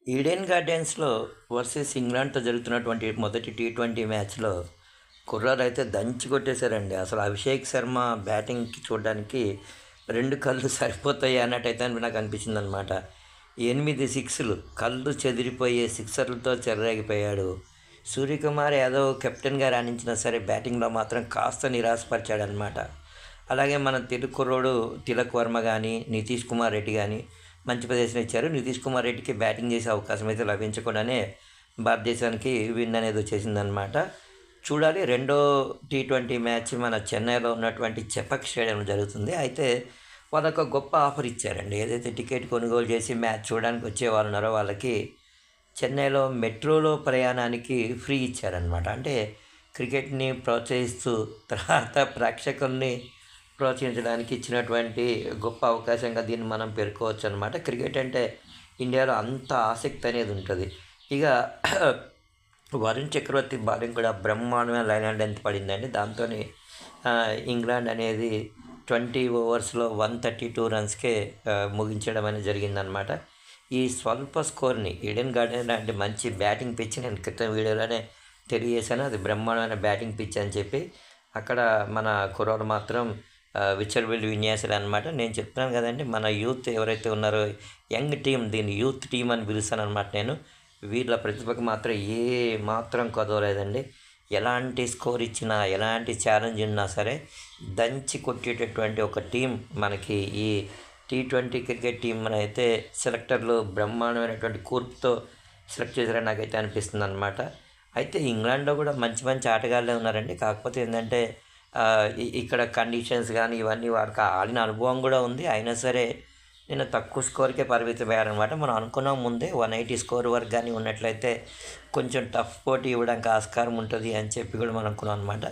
Eden గార్డెన్స్‌లో versus ఇంగ్లాండ్‌తో జరుగుతున్నటువంటి మొదటి టీ20 మ్యాచ్‌లో కుర్రాళ్ళైతే దంచి కొట్టేశారండి. అసలు అభిషేక్ శర్మ బ్యాటింగ్‌కి చూడడానికి 2 కళ్ళు సరిపోతాయి అన్నట్టయితే నాకు అనిపించిందనమాట. 8 సిక్స్‌లు కళ్ళు చెదిరిపోయే సిక్సర్లతో చెలరేగిపోయాడు. సూర్యకుమార్ యాదవ్ కెప్టెన్‌గా రాణించినా సరే బ్యాటింగ్‌లో మాత్రం కాస్త నిరాశపరిచాడనమాట. అలాగే మన తెలుగు కుర్రోడు తిలక్ వర్మ గానీ, నితీష్ కుమార్ రెడ్డి గానీ మంచి ప్రదర్శన ఇచ్చారు. నితీష్ కుమార్ రెడ్డికి బ్యాటింగ్ చేసే అవకాశం అయితే లభించకుండానే భారతదేశానికి విన్ అనేది వచ్చేసిందనమాట. చూడాలి రెండో టీ20 మ్యాచ్ మన చెన్నైలో ఉన్నటువంటి చెపక్ స్టేడియంలో జరుగుతుంది. అయితే వాళ్ళొక గొప్ప ఆఫర్ ఇచ్చారండి. ఏదైతే టికెట్ కొనుగోలు చేసి మ్యాచ్ చూడడానికి వచ్చేవాళ్ళు ఉన్నారో వాళ్ళకి చెన్నైలో మెట్రోలో ప్రయాణానికి ఫ్రీ ఇచ్చారనమాట. అంటే క్రికెట్‌ని ప్రోత్సహిస్తూ తర్వాత ప్రేక్షకుల్ని ప్రోత్సహించడానికి ఇచ్చినటువంటి గొప్ప అవకాశంగా దీన్ని మనం పేర్కోవచ్చు అనమాట. క్రికెట్ అంటే ఇండియాలో అంత ఆసక్తి అనేది ఉంటుంది. ఇక వరుణ్ చక్రవర్తి బౌలింగ్ కూడా బ్రహ్మాండమైన లైన్ అండ్ లెంత్ పడిందండి. దాంతోని ఇంగ్లాండ్ అనేది 20 ఓవర్స్‌లో 132 రన్స్‌కే ముగించడం అనేది జరిగిందనమాట. ఈ స్వల్ప స్కోర్‌ని ఈడెన్ గార్డెన్ లాంటి మంచి బ్యాటింగ్ పిచ్ నేను క్రితం వీడియోలోనే తెలియజేశాను. అది బ్రహ్మాండమైన బ్యాటింగ్ పిచ్ అని చెప్పి. అక్కడ మన కుర్రోళ్ళు మాత్రం విచ్చలవిడి విన్యాసాలు అనమాట. నేను చెప్తున్నాను కదండి, మన యూత్ ఎవరైతే ఉన్నారో యంగ్ టీమ్, దీన్ని యూత్ టీమ్ అని పిలుస్తాను అనమాట నేను. వీళ్ళ ప్రతిభకు మాత్రం ఏ మాత్రం కొదవలేదండి. ఎలాంటి స్కోర్ ఇచ్చినా, ఎలాంటి ఛాలెంజ్ ఉన్నా సరే దంచి కొట్టేటటువంటి ఒక టీం మనకి ఈ టీ20 క్రికెట్ టీం అయితే సెలెక్టర్లు బ్రహ్మాండమైనటువంటి కూర్పుతో సెలెక్ట్ చేశారని నాకైతే అనిపిస్తుంది అనమాట. అయితే ఇంగ్లాండ్లో కూడా మంచి మంచి ఆటగాళ్ళే ఉన్నారండి. కాకపోతే ఏంటంటే ఇక్కడ కండిషన్స్ కానీ ఇవన్నీ వారికి ఆడిన అనుభవం కూడా ఉంది. అయినా సరే నేను తక్కువ స్కోర్కే పరిమితమయ్యారనమాట. మనం అనుకున్నాం ముందే 180 స్కోర్ వరకు కానీ ఉన్నట్లయితే కొంచెం టఫ్ పోటీ ఇవ్వడానికి ఆస్కారం ఉంటుంది అని చెప్పి కూడా మనం అనుకున్నాం అనమాట.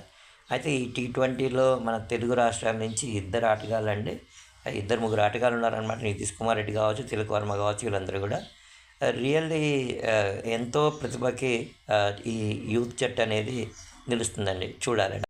అయితే ఈ టీ20లో మన తెలుగు రాష్ట్రాల నుంచి ఇద్దరు ఆటగాళ్ళండి, ఇద్దరు ముగ్గురు ఆటగాళ్ళు ఉన్నారనమాట. నితీష్ కుమార్ రెడ్డి కావచ్చు, తిలక్ వర్మ కావచ్చు, వీళ్ళందరూ కూడా రియల్లీ ఎంతో ప్రతిభకి ఈ యూత్ జట్టు అనేది నిలుస్తుందండి. చూడాలండి.